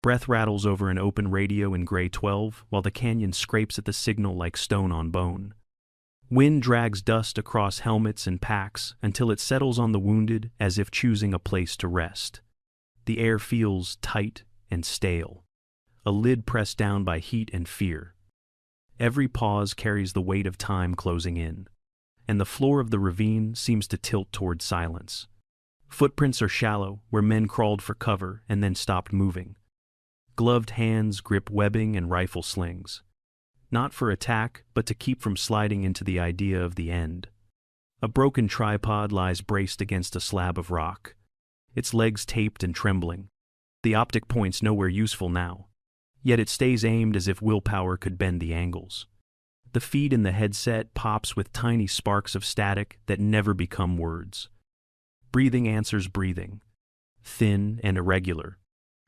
Breath rattles over an open radio in Gray 12 while the canyon scrapes at the signal like stone on bone. Wind drags dust across helmets and packs until it settles on the wounded as if choosing a place to rest. The air feels tight and stale, a lid pressed down by heat and fear. Every pause carries the weight of time closing in, and the floor of the ravine seems to tilt toward silence. Footprints are shallow, where men crawled for cover and then stopped moving. Gloved hands grip webbing and rifle slings, not for attack, but to keep from sliding into the idea of the end. A broken tripod lies braced against a slab of rock, its legs taped and trembling. The optic point's nowhere useful now, yet it stays aimed as if willpower could bend the angles. The feed in the headset pops with tiny sparks of static that never become words. Breathing answers breathing, thin and irregular,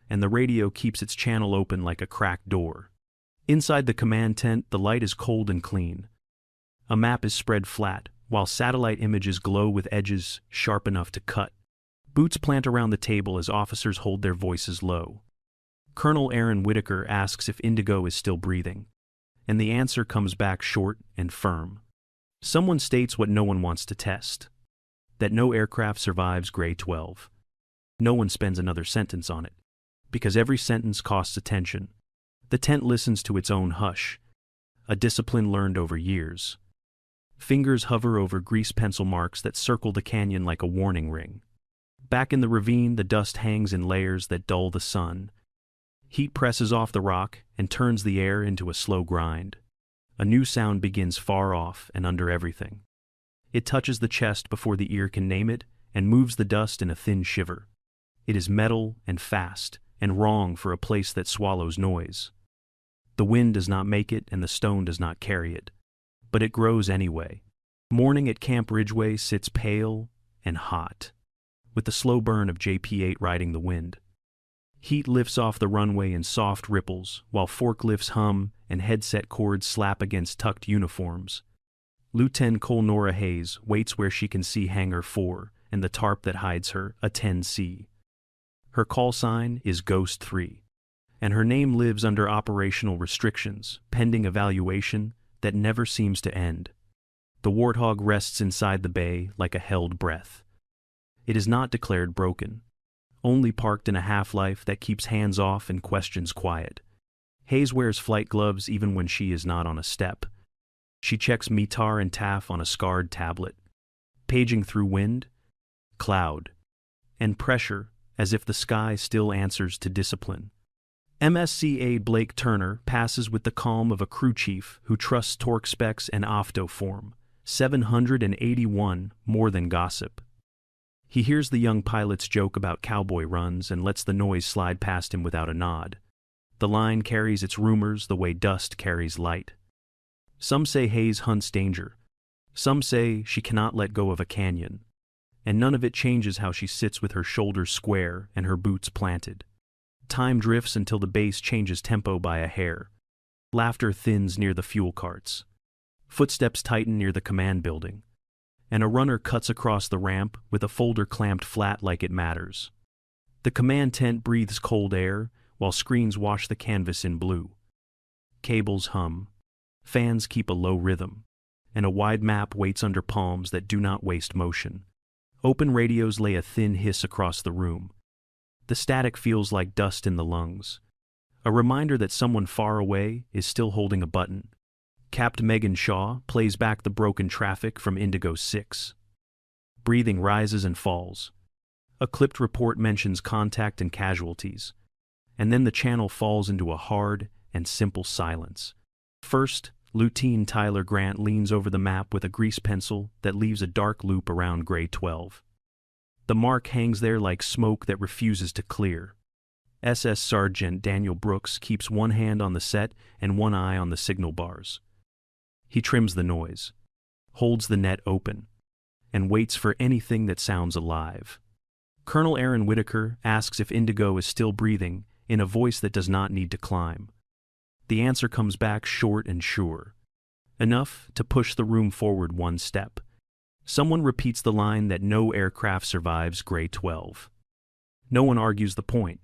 and the radio keeps its channel open like a cracked door. Inside the command tent, the light is cold and clean. A map is spread flat, while satellite images glow with edges sharp enough to cut. Boots plant around the table as officers hold their voices low. Colonel Aaron Whitaker asks if Indigo is still breathing, and the answer comes back short and firm. Someone states what no one wants to test, that no aircraft survives Gray 12. No one spends another sentence on it, because every sentence costs attention. The tent listens to its own hush, a discipline learned over years. Fingers hover over grease pencil marks that circle the canyon like a warning ring. Back in the ravine, the dust hangs in layers that dull the sun. Heat presses off the rock and turns the air into a slow grind. A new sound begins far off and under everything. It touches the chest before the ear can name it and moves the dust in a thin shiver. It is metal and fast and wrong for a place that swallows noise. The wind does not make it and the stone does not carry it, but it grows anyway. Morning at Camp Ridgeway sits pale and hot, with the slow burn of JP-8 riding the wind. Heat lifts off the runway in soft ripples, while forklifts hum and headset cords slap against tucked uniforms. Lieutenant Colnora Hayes waits where she can see Hangar 4 and the tarp that hides her, A-10C. Her call sign is Ghost 3, and her name lives under operational restrictions, pending evaluation that never seems to end. The Warthog rests inside the bay like a held breath. It is not declared broken, only parked in a half-life that keeps hands off and questions quiet. Hayes wears flight gloves even when she is not on a step. She checks METAR and TAF on a scarred tablet, paging through wind, cloud, and pressure as if the sky still answers to discipline. MSCA Blake Turner passes with the calm of a crew chief who trusts torque specs and optoform, 781 more than gossip. He hears the young pilot's joke about cowboy runs and lets the noise slide past him without a nod. The line carries its rumors the way dust carries light. Some say Hayes hunts danger. Some say she cannot let go of a canyon. And none of it changes how she sits with her shoulders square and her boots planted. Time drifts until the base changes tempo by a hair. Laughter thins near the fuel carts. Footsteps tighten near the command building, and a runner cuts across the ramp with a folder clamped flat like it matters. The command tent breathes cold air while screens wash the canvas in blue. Cables hum. Fans keep a low rhythm, and a wide map waits under palms that do not waste motion. Open radios lay a thin hiss across the room. The static feels like dust in the lungs, a reminder that someone far away is still holding a button. Capt. Megan Shaw plays back the broken traffic from Indigo 6. Breathing rises and falls. A clipped report mentions contact and casualties, and then the channel falls into a hard and simple silence. First, Lieutenant Tyler Grant leans over the map with a grease pencil that leaves a dark loop around Gray 12. The mark hangs there like smoke that refuses to clear. SS Sergeant Daniel Brooks keeps one hand on the set and one eye on the signal bars. He trims the noise, holds the net open, and waits for anything that sounds alive. Colonel Aaron Whitaker asks if Indigo is still breathing in a voice that does not need to climb. The answer comes back short and sure, enough to push the room forward one step. Someone repeats the line that no aircraft survives Gray 12. No one argues the point.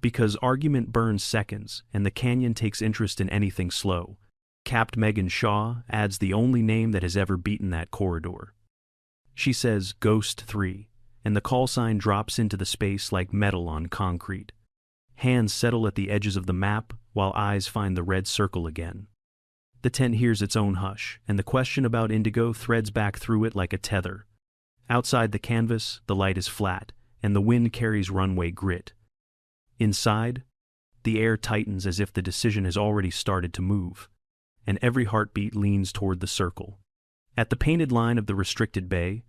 Because argument burns seconds, and the canyon takes interest in anything slow. Capt. Megan Shaw adds the only name that has ever beaten that corridor. She says, Ghost 3, and the call sign drops into the space like metal on concrete. Hands settle at the edges of the map, while eyes find the red circle again. The tent hears its own hush, and the question about Indigo threads back through it like a tether. Outside the canvas, the light is flat, and the wind carries runway grit. Inside, the air tightens as if the decision has already started to move, and every heartbeat leans toward the circle. At the painted line of the restricted bay,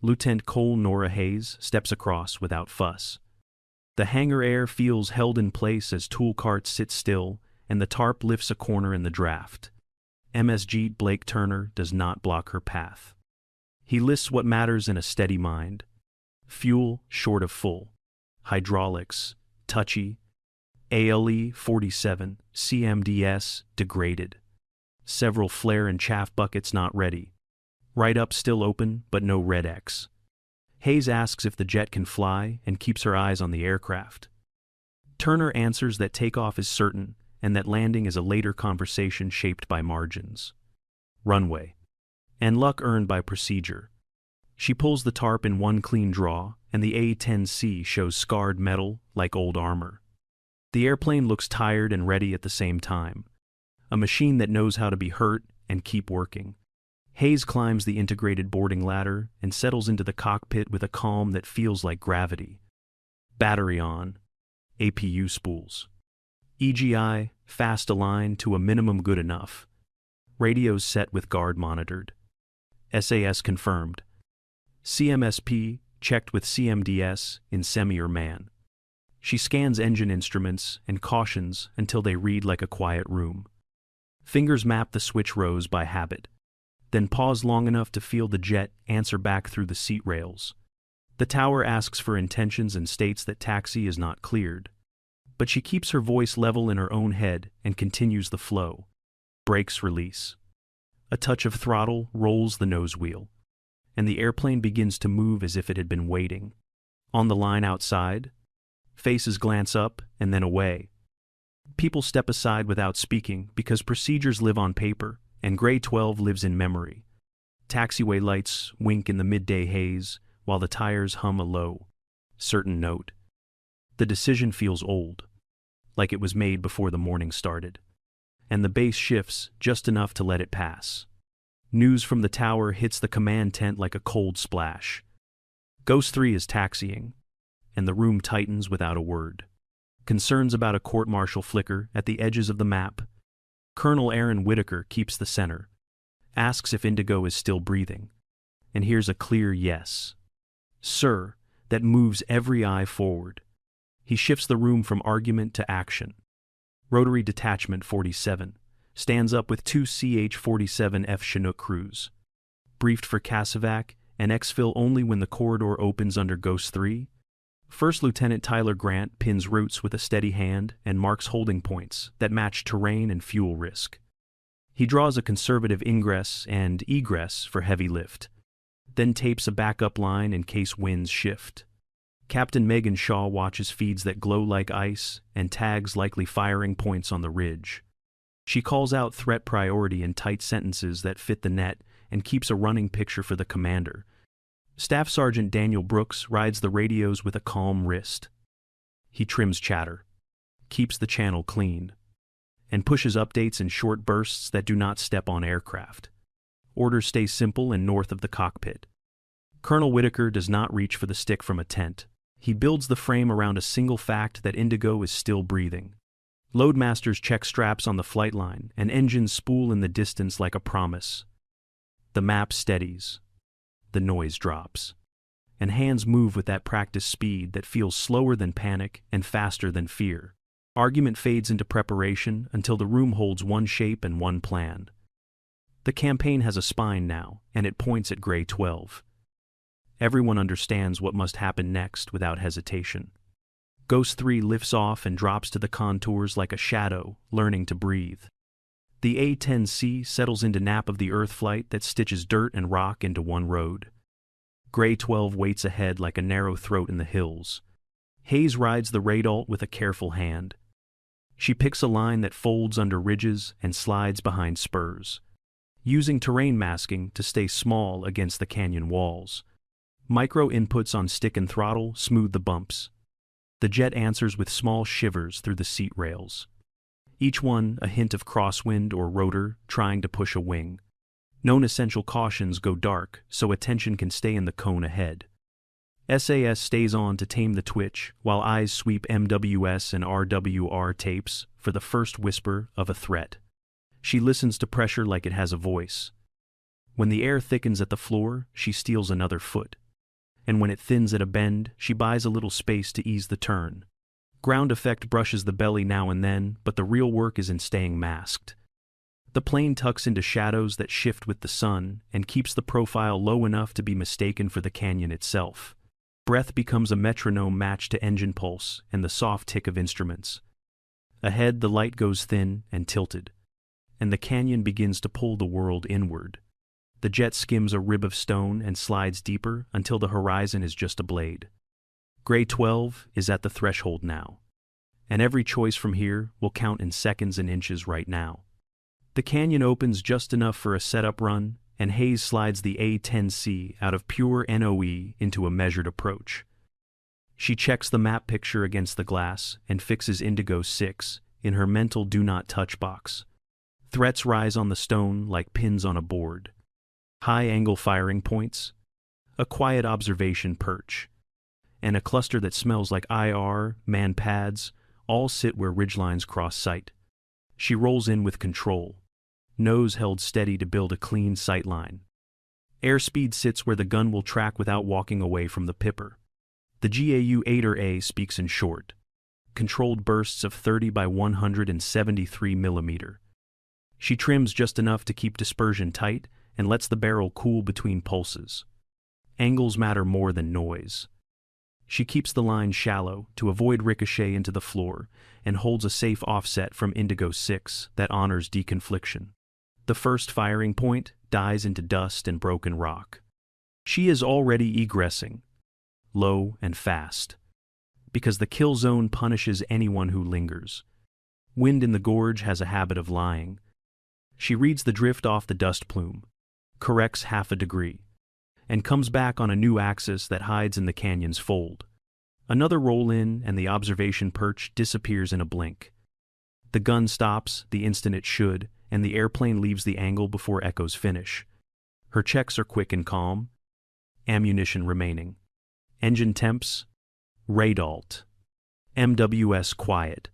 Lieutenant Cole Nora Hayes steps across without fuss. The hangar air feels held in place as tool carts sit still, and the tarp lifts a corner in the draft. MSG Blake Turner does not block her path. He lists what matters in a steady mind. Fuel short of full. Hydraulics touchy. ALE 47, CMDS degraded. Several flare and chaff buckets not ready. Right up still open, but no red X. Hayes asks if the jet can fly and keeps her eyes on the aircraft. Turner answers that takeoff is certain and that landing is a later conversation shaped by margins. Runway. And luck earned by procedure. She pulls the tarp in one clean draw, and the A-10C shows scarred metal like old armor. The airplane looks tired and ready at the same time. A machine that knows how to be hurt and keep working. Hayes climbs the integrated boarding ladder and settles into the cockpit with a calm that feels like gravity. Battery on. APU spools. EGI, fast aligned to a minimum good enough. Radios set with guard monitored. SAS confirmed. CMSP checked with CMDS in semi or man. She scans engine instruments and cautions until they read like a quiet room. Fingers map the switch rows by habit, then pause long enough to feel the jet answer back through the seat rails. The tower asks for intentions and states that taxi is not cleared. But she keeps her voice level in her own head and continues the flow. Brakes release. A touch of throttle rolls the nose wheel, and the airplane begins to move as if it had been waiting. On the line outside, faces glance up and then away. People step aside without speaking because procedures live on paper and Gray 12 lives in memory. Taxiway lights wink in the midday haze while the tires hum a low, certain note. The decision feels old, like it was made before the morning started, and the base shifts just enough to let it pass. News from the tower hits the command tent like a cold splash. Ghost 3 is taxiing, and the room tightens without a word. Concerns about a court-martial flicker at the edges of the map. Colonel Aaron Whitaker keeps the center, asks if Indigo is still breathing, and hears a clear yes. Sir, that moves every eye forward. He shifts the room from argument to action. Rotary Detachment 47 stands up with two CH-47F Chinook crews. Briefed for Cassavac and exfil only when the corridor opens under Ghost 3. First Lieutenant Tyler Grant pins routes with a steady hand and marks holding points that match terrain and fuel risk. He draws a conservative ingress and egress for heavy lift, then tapes a backup line in case winds shift. Captain Megan Shaw watches feeds that glow like ice and tags likely firing points on the ridge. She calls out threat priority in tight sentences that fit the net and keeps a running picture for the commander. Staff Sergeant Daniel Brooks rides the radios with a calm wrist. He trims chatter, keeps the channel clean, and pushes updates in short bursts that do not step on aircraft. Orders stay simple and north of the cockpit. Colonel Whitaker does not reach for the stick from a tent. He builds the frame around a single fact that Indigo is still breathing. Loadmasters check straps on the flight line, and engines spool in the distance like a promise. The map steadies. The noise drops. And hands move with that practice speed that feels slower than panic and faster than fear. Argument fades into preparation until the room holds one shape and one plan. The campaign has a spine now, and it points at Gray 12. Everyone understands what must happen next without hesitation. Ghost 3 lifts off and drops to the contours like a shadow, learning to breathe. The A-10C settles into nap of the Earth flight that stitches dirt and rock into one road. Gray 12 waits ahead like a narrow throat in the hills. Hayes rides the radalt with a careful hand. She picks a line that folds under ridges and slides behind spurs, using terrain masking to stay small against the canyon walls. Micro inputs on stick and throttle smooth the bumps. The jet answers with small shivers through the seat rails, each one a hint of crosswind or rotor trying to push a wing. Known essential cautions go dark so attention can stay in the cone ahead. SAS stays on to tame the twitch while eyes sweep MWS and RWR tapes for the first whisper of a threat. She listens to pressure like it has a voice. When the air thickens at the floor, she steals another foot. And when it thins at a bend, she buys a little space to ease the turn. Ground effect brushes the belly now and then, but the real work is in staying masked. The plane tucks into shadows that shift with the sun and keeps the profile low enough to be mistaken for the canyon itself. Breath becomes a metronome matched to engine pulse and the soft tick of instruments. Ahead, the light goes thin and tilted, and the canyon begins to pull the world inward. The jet skims a rib of stone and slides deeper until the horizon is just a blade. Gray 12 is at the threshold now, and every choice from here will count in seconds and inches right now. The canyon opens just enough for a setup run, and Hayes slides the A-10C out of pure NOE into a measured approach. She checks the map picture against the glass and fixes Indigo 6 in her mental do not touch box. Threats rise on the stone like pins on a board. High-angle firing points, a quiet observation perch, and a cluster that smells like IR, man pads, all sit where ridgelines cross sight. She rolls in with control, nose held steady to build a clean sight line. Airspeed sits where the gun will track without walking away from the pipper. The GAU-8A speaks in short, controlled bursts of 30 by 173 mm. She trims just enough to keep dispersion tight and lets the barrel cool between pulses. Angles matter more than noise. She keeps the line shallow to avoid ricochet into the floor and holds a safe offset from Indigo 6 that honors deconfliction. The first firing point dies into dust and broken rock. She is already egressing, low and fast, because the kill zone punishes anyone who lingers. Wind in the gorge has a habit of lying. She reads the drift off the dust plume, corrects half a degree, and comes back on a new axis that hides in the canyon's fold. Another roll-in and the observation perch disappears in a blink. The gun stops the instant it should, and the airplane leaves the angle before echoes finish. Her checks are quick and calm. Ammunition remaining. Engine temps, radalt. MWS quiet.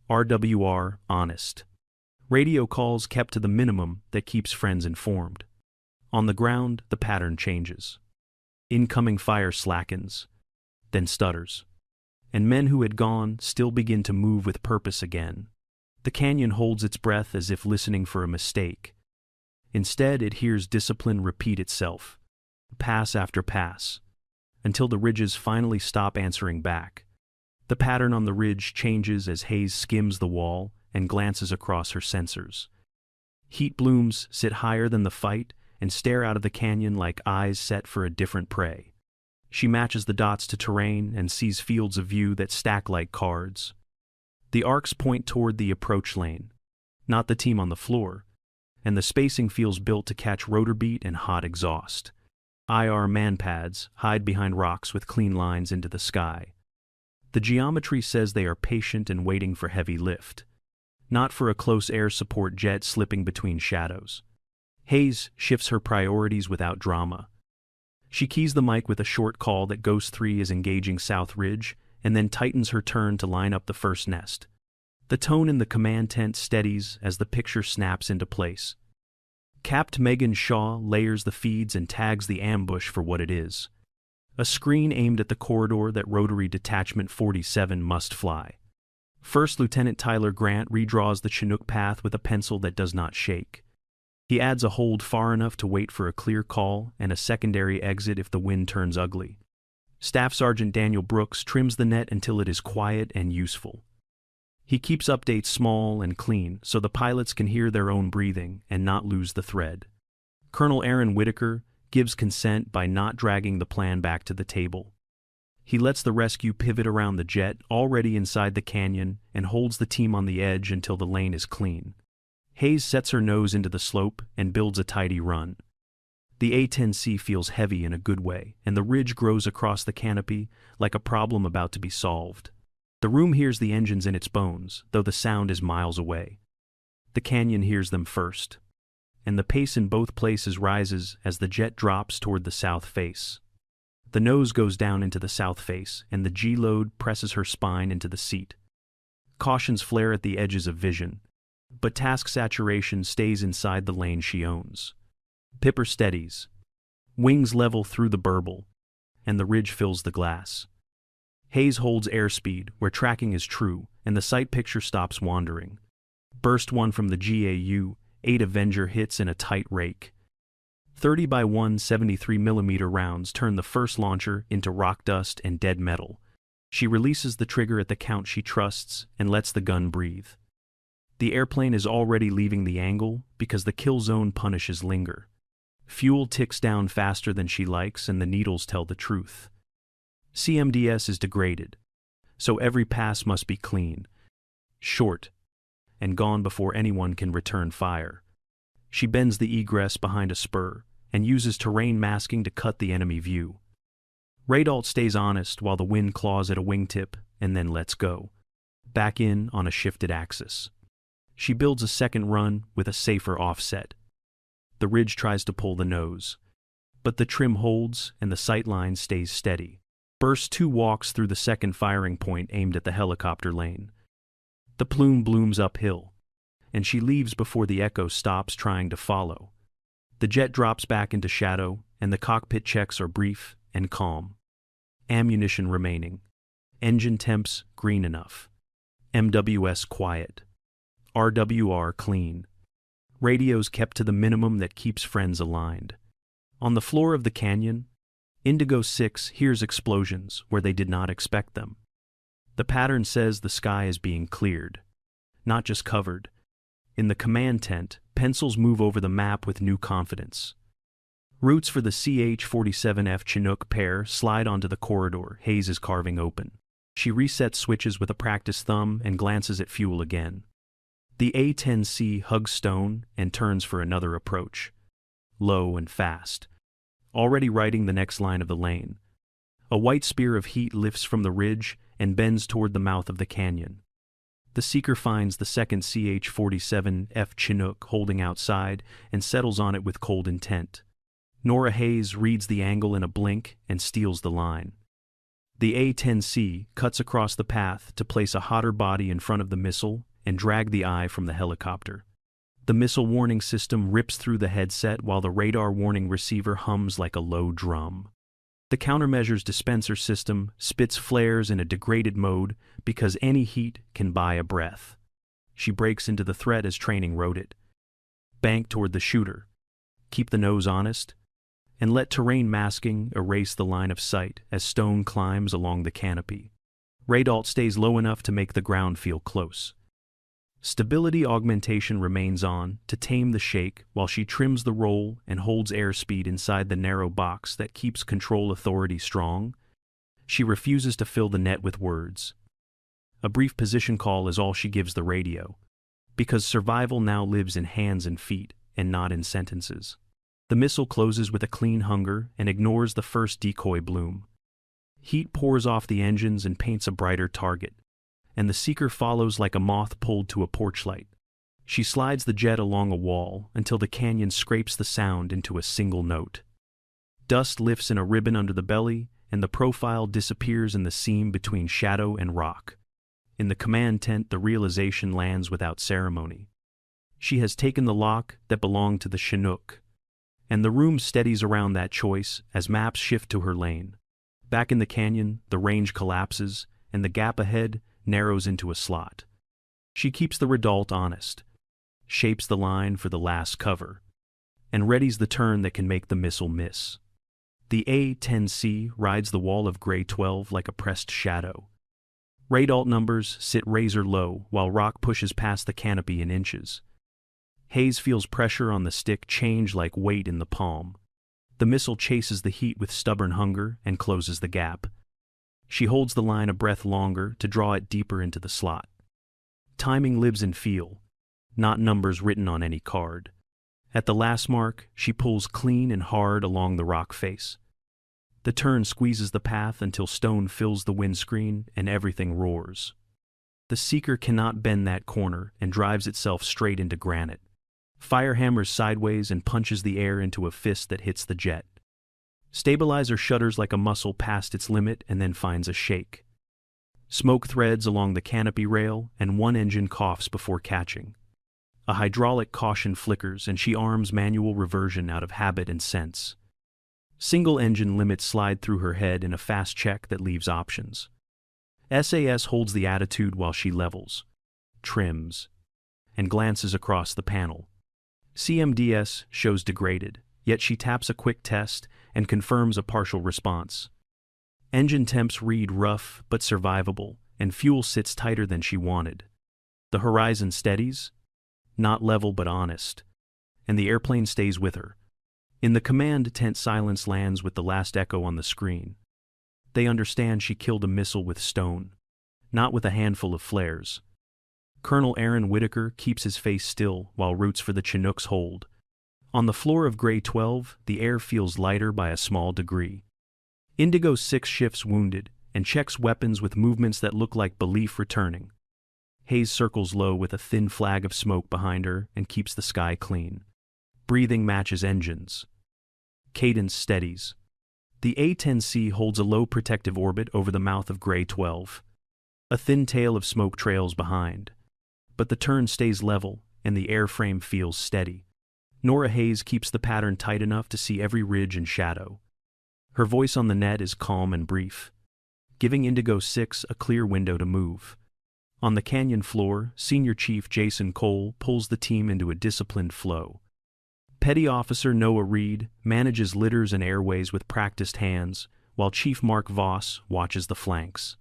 RWR honest. Radio calls kept to the minimum that keeps friends informed. On the ground, the pattern changes. Incoming fire slackens, then stutters, and men who had gone still begin to move with purpose again. The canyon holds its breath as if listening for a mistake. Instead, it hears discipline repeat itself, pass after pass, until the ridges finally stop answering back. The pattern on the ridge changes as Hayes skims the wall and glances across her sensors. Heat blooms sit higher than the fight and stare out of the canyon like eyes set for a different prey. She matches the dots to terrain and sees fields of view that stack like cards. The arcs point toward the approach lane, not the team on the floor, and the spacing feels built to catch rotor beat and hot exhaust. IR man pads hide behind rocks with clean lines into the sky. The geometry says they are patient and waiting for heavy lift, not for a close air support jet slipping between shadows. Hayes shifts her priorities without drama. She keys the mic with a short call that Ghost 3 is engaging South Ridge, and then tightens her turn to line up the first nest. The tone in the command tent steadies as the picture snaps into place. Capt Megan Shaw layers the feeds and tags the ambush for what it is. A screen aimed at the corridor that Rotary Detachment 47 must fly. First Lieutenant Tyler Grant redraws the Chinook path with a pencil that does not shake. He adds a hold far enough to wait for a clear call and a secondary exit if the wind turns ugly. Staff Sergeant Daniel Brooks trims the net until it is quiet and useful. He keeps updates small and clean so the pilots can hear their own breathing and not lose the thread. Colonel Aaron Whitaker gives consent by not dragging the plan back to the table. He lets the rescue pivot around the jet, already inside the canyon, and holds the team on the edge until the lane is clean. Hayes sets her nose into the slope and builds a tidy run. The A-10C feels heavy in a good way, and the ridge grows across the canopy like a problem about to be solved. The room hears the engines in its bones, though the sound is miles away. The canyon hears them first, and the pace in both places rises as the jet drops toward the south face. The nose goes down into the south face, and the G-load presses her spine into the seat. Cautions flare at the edges of vision, but task saturation stays inside the lane she owns. Pipper steadies. Wings level through the burble, and the ridge fills the glass. Hayes holds airspeed, where tracking is true, and the sight picture stops wandering. Burst 1 from the GAU-8 Avenger hits in a tight rake. 30 by 173mm rounds turn the first launcher into rock dust and dead metal. She releases the trigger at the count she trusts and lets the gun breathe. The airplane is already leaving the angle because the kill zone punishes linger. Fuel ticks down faster than she likes, and the needles tell the truth. CMDS is degraded, so every pass must be clean, short, and gone before anyone can return fire. She bends the egress behind a spur and uses terrain masking to cut the enemy view. Radalt stays honest while the wind claws at a wingtip and then lets go, back in on a shifted axis. She builds a second run with a safer offset. The ridge tries to pull the nose, but the trim holds and the sightline stays steady. Burst 2 walks through the second firing point aimed at the helicopter lane. The plume blooms uphill, and she leaves before the Echo stops trying to follow. The jet drops back into shadow, and the cockpit checks are brief and calm. Ammunition remaining. Engine temps green enough. MWS quiet. RWR clean. Radios kept to the minimum that keeps friends aligned. On the floor of the canyon, Indigo 6 hears explosions where they did not expect them. The pattern says the sky is being cleared, not just covered. In the command tent, pencils move over the map with new confidence. Routes for the CH-47F Chinook pair slide onto the corridor Hayes is carving open. She resets switches with a practiced thumb and glances at fuel again. The A-10C hugs stone and turns for another approach. Low and fast. Already writing the next line of the lane. A white spear of heat lifts from the ridge and bends toward the mouth of the canyon. The seeker finds the second CH-47F Chinook holding outside and settles on it with cold intent. Nora Hayes reads the angle in a blink and steals the line. The A-10C cuts across the path to place a hotter body in front of the missile and drag the eye from the helicopter. The missile warning system rips through the headset while the radar warning receiver hums like a low drum. The countermeasures dispenser system spits flares in a degraded mode because any heat can buy a breath. She breaks into the threat as training wrote it. Bank toward the shooter. Keep the nose honest. And let terrain masking erase the line of sight as stone climbs along the canopy. Radalt stays low enough to make the ground feel close. Stability augmentation remains on to tame the shake while she trims the roll and holds airspeed inside the narrow box that keeps control authority strong. She refuses to fill the net with words. A brief position call is all she gives the radio, because survival now lives in hands and feet and not in sentences. The missile closes with a clean hunger and ignores the first decoy bloom. Heat pours off the engines and paints a brighter target, and the seeker follows like a moth pulled to a porch light. She slides the jet along a wall until the canyon scrapes the sound into a single note. Dust lifts in a ribbon under the belly, and the profile disappears in the seam between shadow and rock. In the command tent, the realization lands without ceremony. She has taken the lock that belonged to the Chinook, and the room steadies around that choice as maps shift to her lane. Back in the canyon, the range collapses, and the gap ahead narrows into a slot. She keeps the Radalt honest, shapes the line for the last cover, and readies the turn that can make the missile miss. The A-10C rides the wall of Gray 12 like a pressed shadow. Radalt numbers sit razor low while rock pushes past the canopy in inches. Hayes feels pressure on the stick change like weight in the palm. The missile chases the heat with stubborn hunger and closes the gap. She holds the line a breath longer to draw it deeper into the slot. Timing lives in feel, not numbers written on any card. At the last mark, she pulls clean and hard along the rock face. The turn squeezes the path until stone fills the windscreen and everything roars. The seeker cannot bend that corner and drives itself straight into granite. Fire hammers sideways and punches the air into a fist that hits the jet. Stabilizer shudders like a muscle past its limit and then finds a shake. Smoke threads along the canopy rail and one engine coughs before catching. A hydraulic caution flickers and she arms manual reversion out of habit and sense. Single engine limits slide through her head in a fast check that leaves options. SAS holds the attitude while she levels, trims, and glances across the panel. CMDS shows degraded, yet she taps a quick test and confirms a partial response. Engine temps read rough but survivable, and fuel sits tighter than she wanted. The horizon steadies, not level but honest, and the airplane stays with her. In the command tent, silence lands with the last echo on the screen. They understand she killed a missile with stone, not with a handful of flares. Colonel Aaron Whitaker keeps his face still while roots for the Chinooks hold. On the floor of Gray 12, the air feels lighter by a small degree. Indigo 6 shifts wounded and checks weapons with movements that look like belief returning. Hayes circles low with a thin flag of smoke behind her and keeps the sky clean. Breathing matches engines. Cadence steadies. The A-10C holds a low protective orbit over the mouth of Gray 12. A thin tail of smoke trails behind. But the turn stays level and the airframe feels steady. Nora Hayes keeps the pattern tight enough to see every ridge and shadow. Her voice on the net is calm and brief, giving Indigo 6 a clear window to move. On the canyon floor, Senior Chief Jason Cole pulls the team into a disciplined flow. Petty Officer Noah Reed manages litters and airways with practiced hands, while Chief Mark Voss watches the flanks.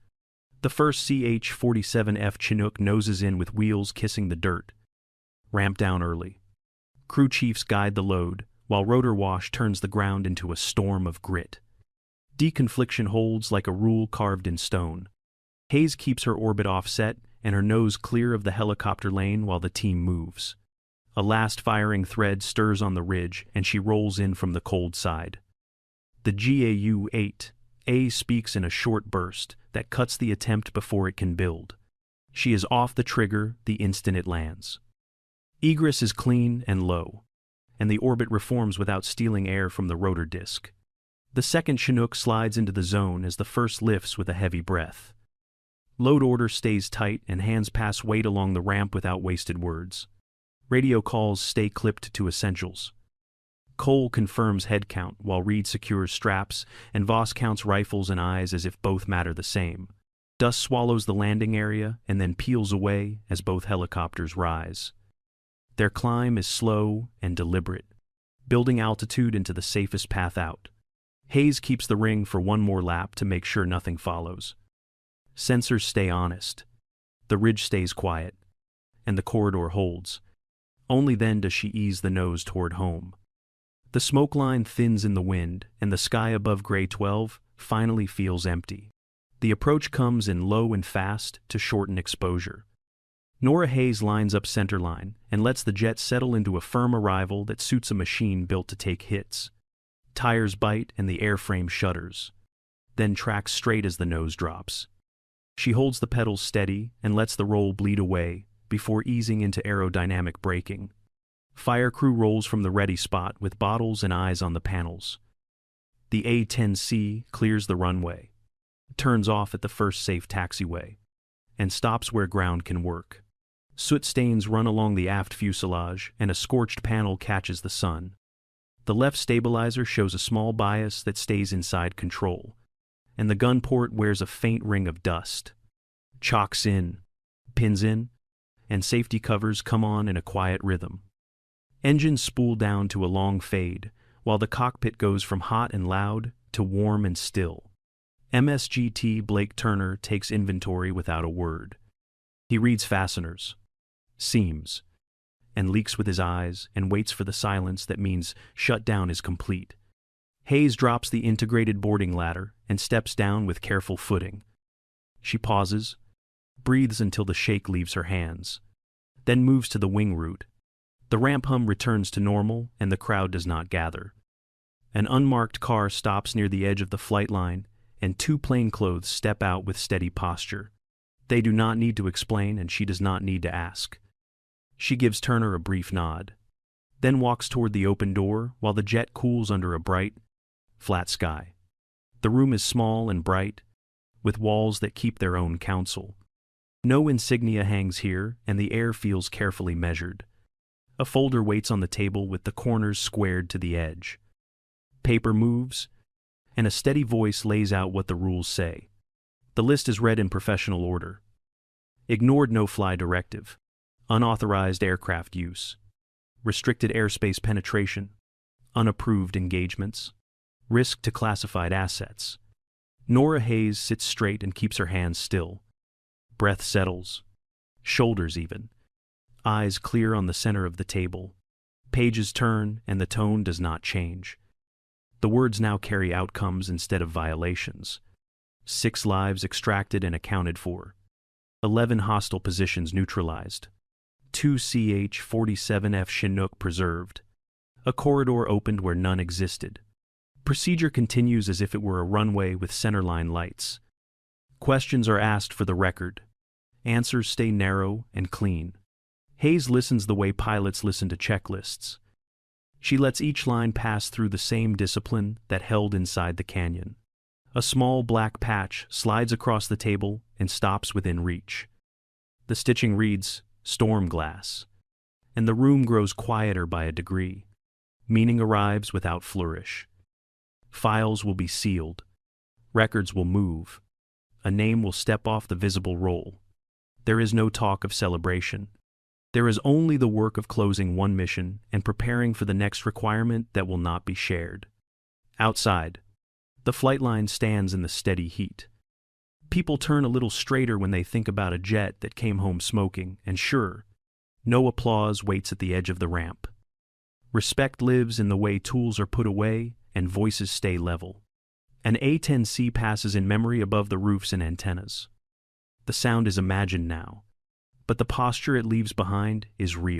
The first CH-47F Chinook noses in with wheels kissing the dirt. Ramp down early. Crew chiefs guide the load, while rotor wash turns the ground into a storm of grit. Deconfliction holds like a rule carved in stone. Hayes keeps her orbit offset and her nose clear of the helicopter lane while the team moves. A last firing thread stirs on the ridge and she rolls in from the cold side. The GAU-8A speaks in a short burst that cuts the attempt before it can build. She is off the trigger the instant it lands. Egress is clean and low, and the orbit reforms without stealing air from the rotor disc. The second Chinook slides into the zone as the first lifts with a heavy breath. Load order stays tight and hands pass weight along the ramp without wasted words. Radio calls stay clipped to essentials. Cole confirms head count while Reed secures straps and Voss counts rifles and eyes as if both matter the same. Dust swallows the landing area and then peels away as both helicopters rise. Their climb is slow and deliberate, building altitude into the safest path out. Hayes keeps the ring for one more lap to make sure nothing follows. Sensors stay honest. The ridge stays quiet, and the corridor holds. Only then does she ease the nose toward home. The smoke line thins in the wind, and the sky above Gray 12 finally feels empty. The approach comes in low and fast to shorten exposure. Nora Hayes lines up centerline and lets the jet settle into a firm arrival that suits a machine built to take hits. Tires bite and the airframe shudders, then tracks straight as the nose drops. She holds the pedals steady and lets the roll bleed away before easing into aerodynamic braking. Fire crew rolls from the ready spot with bottles and eyes on the panels. The A-10C clears the runway, turns off at the first safe taxiway, and stops where ground can work. Soot stains run along the aft fuselage, and a scorched panel catches the sun. The left stabilizer shows a small bias that stays inside control, and the gun port wears a faint ring of dust. Chocks in, pins in, and safety covers come on in a quiet rhythm. Engines spool down to a long fade, while the cockpit goes from hot and loud to warm and still. MSGT Blake Turner takes inventory without a word. He reads fasteners, seams, and leaks with his eyes and waits for the silence that means shutdown is complete. Hayes drops the integrated boarding ladder and steps down with careful footing. She pauses, breathes until the shake leaves her hands, then moves to the wing route. The ramp hum returns to normal and the crowd does not gather. An unmarked car stops near the edge of the flight line and two plainclothes step out with steady posture. They do not need to explain and she does not need to ask. She gives Turner a brief nod, then walks toward the open door while the jet cools under a bright, flat sky. The room is small and bright, with walls that keep their own counsel. No insignia hangs here and the air feels carefully measured. A folder waits on the table with the corners squared to the edge. Paper moves, and a steady voice lays out what the rules say. The list is read in professional order. Ignored no-fly directive. Unauthorized aircraft use. Restricted airspace penetration. Unapproved engagements. Risk to classified assets. Nora Hayes sits straight and keeps her hands still. Breath settles. Shoulders even. Eyes clear on the center of the table. Pages turn and the tone does not change. The words now carry outcomes instead of violations. 6 lives extracted and accounted for. 11 hostile positions neutralized. 2 CH-47F Chinook preserved. A corridor opened where none existed. Procedure continues as if it were a runway with centerline lights. Questions are asked for the record. Answers stay narrow and clean. Hayes listens the way pilots listen to checklists. She lets each line pass through the same discipline that held inside the canyon. A small black patch slides across the table and stops within reach. The stitching reads, "Storm glass," and the room grows quieter by a degree. Meaning arrives without flourish. Files will be sealed. Records will move. A name will step off the visible roll. There is no talk of celebration. There is only the work of closing one mission and preparing for the next requirement that will not be shared. Outside, the flight line stands in the steady heat. People turn a little straighter when they think about a jet that came home smoking, and sure, no applause waits at the edge of the ramp. Respect lives in the way tools are put away and voices stay level. An A-10C passes in memory above the roofs and antennas. The sound is imagined now, but the posture it leaves behind is real.